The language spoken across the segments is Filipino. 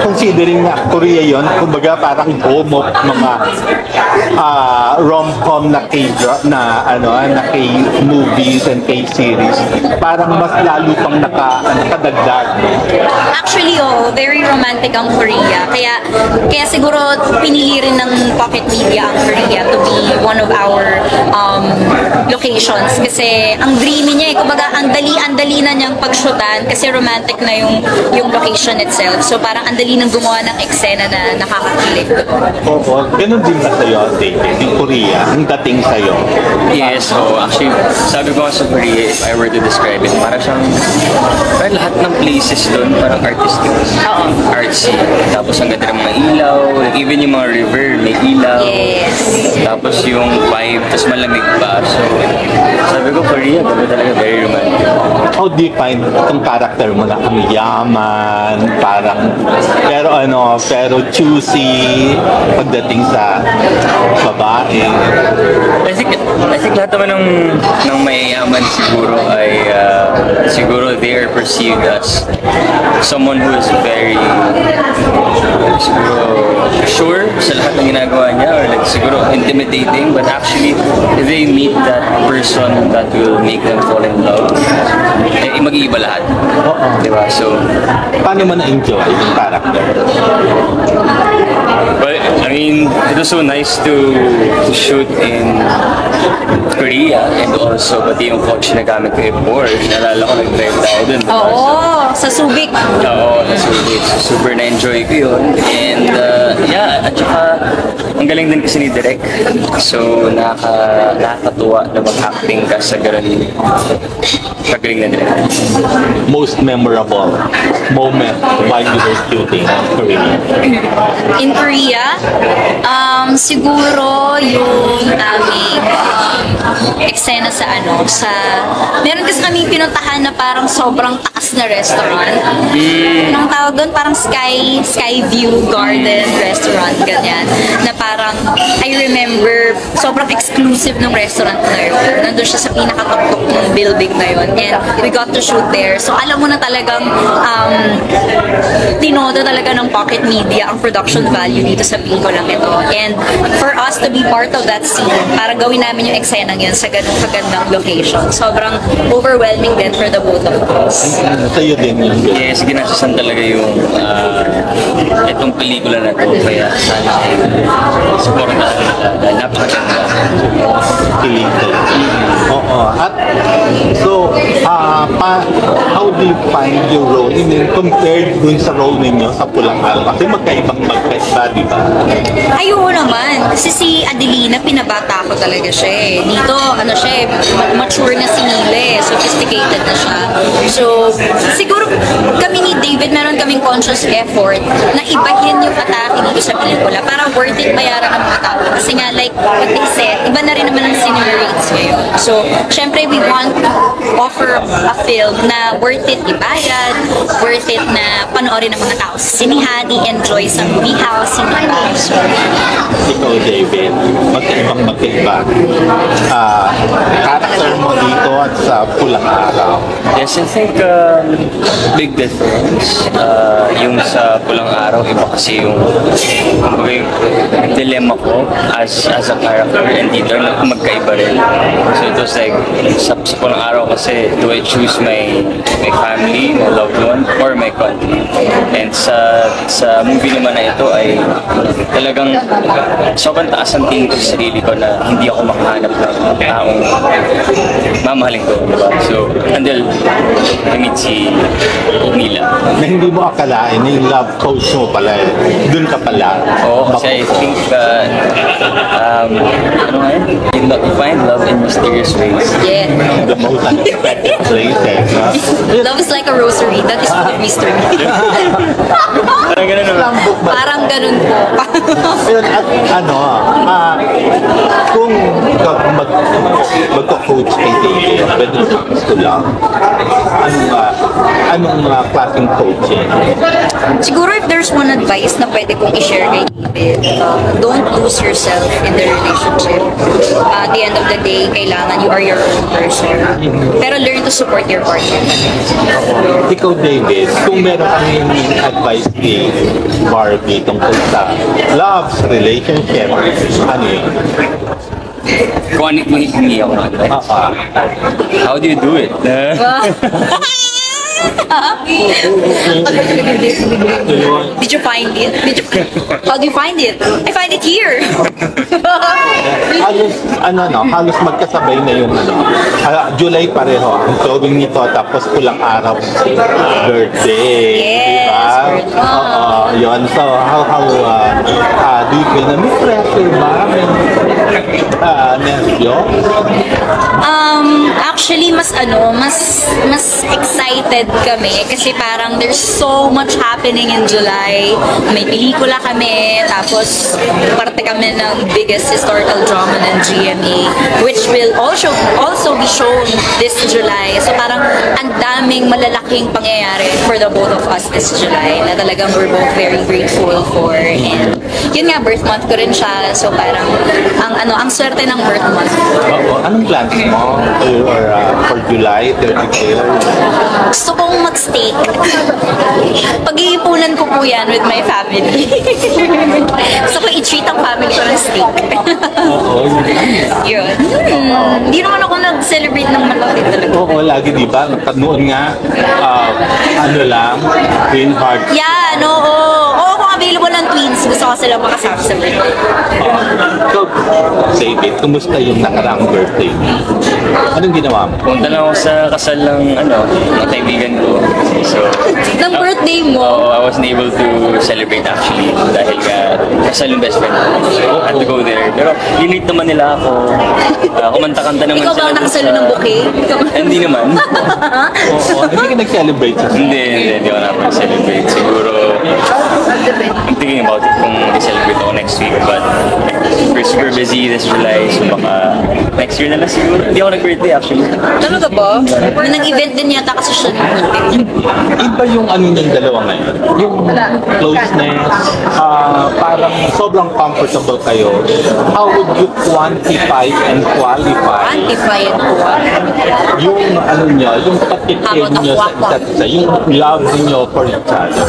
considering na Korea yon, kumbaga parang home of mga rom-com na K-movies and K-series, parang mas lalo pang nakadagdag. Actually, very romantic ang Korea. Kaya siguro pinili rin ng Pocket Media ang Korea to be one of our locations. Kasi ang dreamy niya kumbaga ang dali na niyang pag-shootan kasi romantic na yung location itself. So parang ang dali nang gumawa ng eksena na nakakakilig. Oo, ganun din ba sa'yo, David? Yung Korea, ang dating sa'yo? Yes, actually, sabi ko sa Korea, if I were to describe it, parang lahat ng places doon, parang artistic. Artsy. Tapos ang ganda ng mga ilaw, even yung mga river, may ilaw. Yes. Tapos yung vibe, tapos malamig pa. So, sabi ko, Korea, talaga very romantic. How do you find itong character mo na ang yaman, parang, pero choosy pagdating sa babae? I think lahat naman ng mayayaman siguro ay siguro they are perceived as someone who is very siguro sure sa lahat ng ginagawa niya or like siguro intimidating, but actually if they meet that person that will make them fall in love, mag-iiba lahat. Diba? So, paano mo na-enjoy yung character? But I mean, it was so nice to shoot in Korea and also pati yung coach na gamit ko yung Porsche. Nalala ko nag-drive tayo dun. Sa Subic. Oo, sa Subic. Super na-enjoy ko yun. And at saka ang galing din kasi ni Direk. So nakakatuwa na mag-acting ka sa ganun kagaling na Direk. Most memorable moment while you were shooting in Korea? In Korea, siguro yung aming eksena sa meron kasi kami pinuntahan na parang sobrang taas na restaurant. Anong tawag doon? Parang Sky View Garden Restaurant, ganyan. Na parang, I remember, sobrang exclusive ng restaurant na yun. Nandun siya sa pinakatuktok ng building na yun. And we got to shoot there. So alam mo na talagang tinodo talaga ng Pocket Media ang production value dito sa pelikulang ito. And for us to be part of that scene, para gawin namin yung eksenang yun sa ganung kagandang location. Sobrang overwhelming din for the both of us. Sa'yo din yun. Yes, ginasasan talaga yung itong pelikula na to. Kaya sana supportahan nila dahil napakaganda. Oo. At so, how do you find your role? Compared dun sa role ninyo sa Pulang Araw? Kasi magkaiba, di ba? Ayoko naman. Kasi si Adelina, pinabata ko talaga siya eh. Dito, mature na si Nile. Sophisticated na siya. So, siguro kami ni David, meron kaming conscious effort na ibahin yung atake dito sa pelikula para worth it bayaran ng mga tao. Kasi nga, like what they said, iba na rin naman ang cinema rates ngayon. So, syempre, we want to offer a film na worth it ibayad, worth it na panoorin ng mga tao sa sinihan, i-enjoy sa movie house, hindi ba? So, ikaw, David, magkaiba. Character mo dito at sa Pulang Araw. Yes, I think big difference. Yung sa Pulang Araw, iba kasi yung dilemma ko as a character, and dito magkaiba rin. So it was like, sa Pulang Araw kasi, do I choose my family, my loved one, or my country? And sa movie naman na ito ay talagang sobrang taas ang tingin ko sa sarili ko na hindi ako makahanap ng taong mamahalin ko, diba? So, until I meet si Mila. Na hindi mo akalain, yung love coach mo pala eh. Doon ka pala. Oo, kasi I think, you find love in mysterious ways. yeah. The most unexpected places. Love is like a rosary. That is full of mystery. Parang ganun naman. Lambok ba? Parang ganun po. Ayun, at kung magko-coach kay David, when it comes to love, anong klaseng coaching? Siguro if there's one advice na pwede kong i-share kay David, don't lose yourself in the relationship. At the end of the day, kailangan you are your own person. Pero learn to support your partner. Ikaw, David, kung meron kami advice kay Barbie tungkol sa love, relationship, ano yun? Kung ano yung hihingi ako ng advice. How do you do it? Did you find it? How do you find it? I find it here. Halos magkasabay na yung July pareho ang showing nito, tapos pulang araw birthday, Yes, diba? birthday. Oo, yun. So, how do you feel na may pressure ba? Nervyo? Actually, mas excited kami kasi parang there's so much happening in July. May pelikula kami, tapos parte kami ng biggest historical drama ng GMA, which will also be shown this July. So parang ang daming malalaking pangyayari for the both of us this July na talagang we're both very grateful for. And yun nga, birth month ko rin siya. So parang ang swerte ng birth month. Oo. Anong plans mo for July 31? Gusto kong mag-steak. Pag-iipunan ko po yan with my family. Gusto ko i-treat ang family ko ng steak. Oo. Yun. Hindi naman ako nag-celebrate ng malaki talaga. Oo, lagi di ba? Noon nga, Green Heart. Yan, oo, kung available ng twins, gusto ko sila makasama sa birthday. So, David, kumusta yung nakaraang birthday mo? Anong ginawa mo? Punta lang ako sa kasal ng mga kaibigan ko. So, Ng birthday mo? I wasn't able to celebrate actually dahil kasal yung best friend ko. So, I had to go there. Pero linit naman nila ako. Kumanta-kanta naman Ikaw ba ang nakasalo ng bouquet? Hindi naman. Oo, hindi ka nag-celebrate sa Hindi ako nakapag-celebrate. Siguro, I'm thinking about it kung i-celebrate ako next week. But we're super busy this July, so baka next year na lang siguro. Hindi ako nag-birthday actually. Talaga ba? Nag-event din yata kasi siya ng birthday. Iba yung yung dalawa ngayon. Yung closeness, parang sobrang comfortable kayo. How would you quantify and qualify Quantify and qualify. yung nyo, yung patikin nyo sa isa't isa, yung love niyo for each other?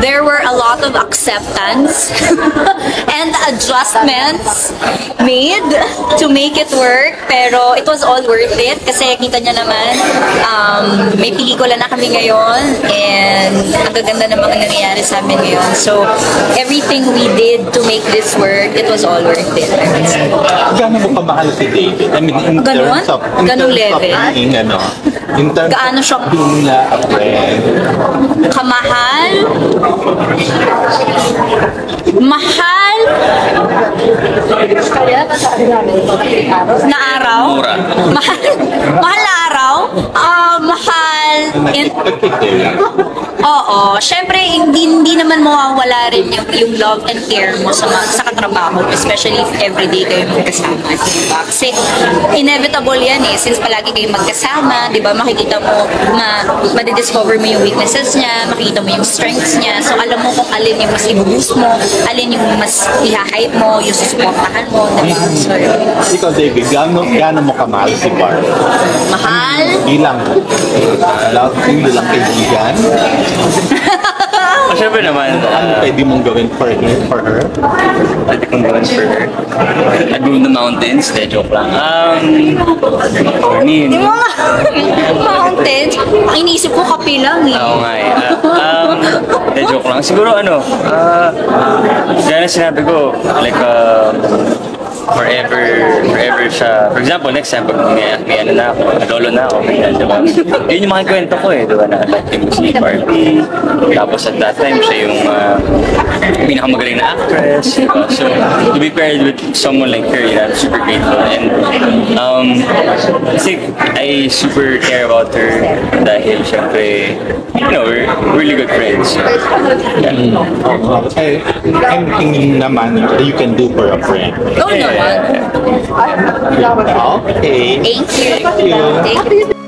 There were a lot of acceptance and adjustments made to make it work, pero it was all worth it kasi kita niya naman, may pelikula na kami ngayon and ang gaganda ng mga nangyayari sa amin ngayon. So everything we did to make this work, it was all worth it. Gano'n mo kamahal si David? I mean, in Ganon? terms of Ganong level? being, in terms Gaano siya? of being a friend. Kamahal? Mahal? Na araw? Mura. Mahal? Mahal na araw? Mahal. Oo. Siyempre, hindi naman mawawala rin yung love and care mo sa katrabaho, especially if everyday kayo magkasama, diba? Kasi inevitable yan since palagi kayo magkasama, diba? Makikita mo, madidiscover mo yung weaknesses niya, makikita mo yung strengths niya, so alam mo kung alin yung mas i-boost mo, alin yung mas i-hype mo, yung susuportahan mo, diba? So, Ikaw, David, gano'n mo kamahal si Barb? mahal? Bilang love team, bilang kaibigan? Siyempre naman, Ano pwede mong gawin for her? pwede kong gawin for her. I'd move the mountains. Joke lang. For me, Yung mga mountains, ang iniisip ko kape lang Oo nga joke lang. Siguro gaya na sinabi ko, like, forever siya. For example, next time, pag may na ako, lolo na ako, ganyan, diba? Yun yung mga kwento ko diba, na like yung si Barbie. Tapos at that time, siya yung pinakamagaling na actress, diba? So, to be paired with someone like her, I'm super grateful. And, I think I super care about her dahil And syempre, you know, we're really good friends. Okay. Anything naman you can do for a friend. Ikaw naman. Okay. Thank you. Thank you. Thank you.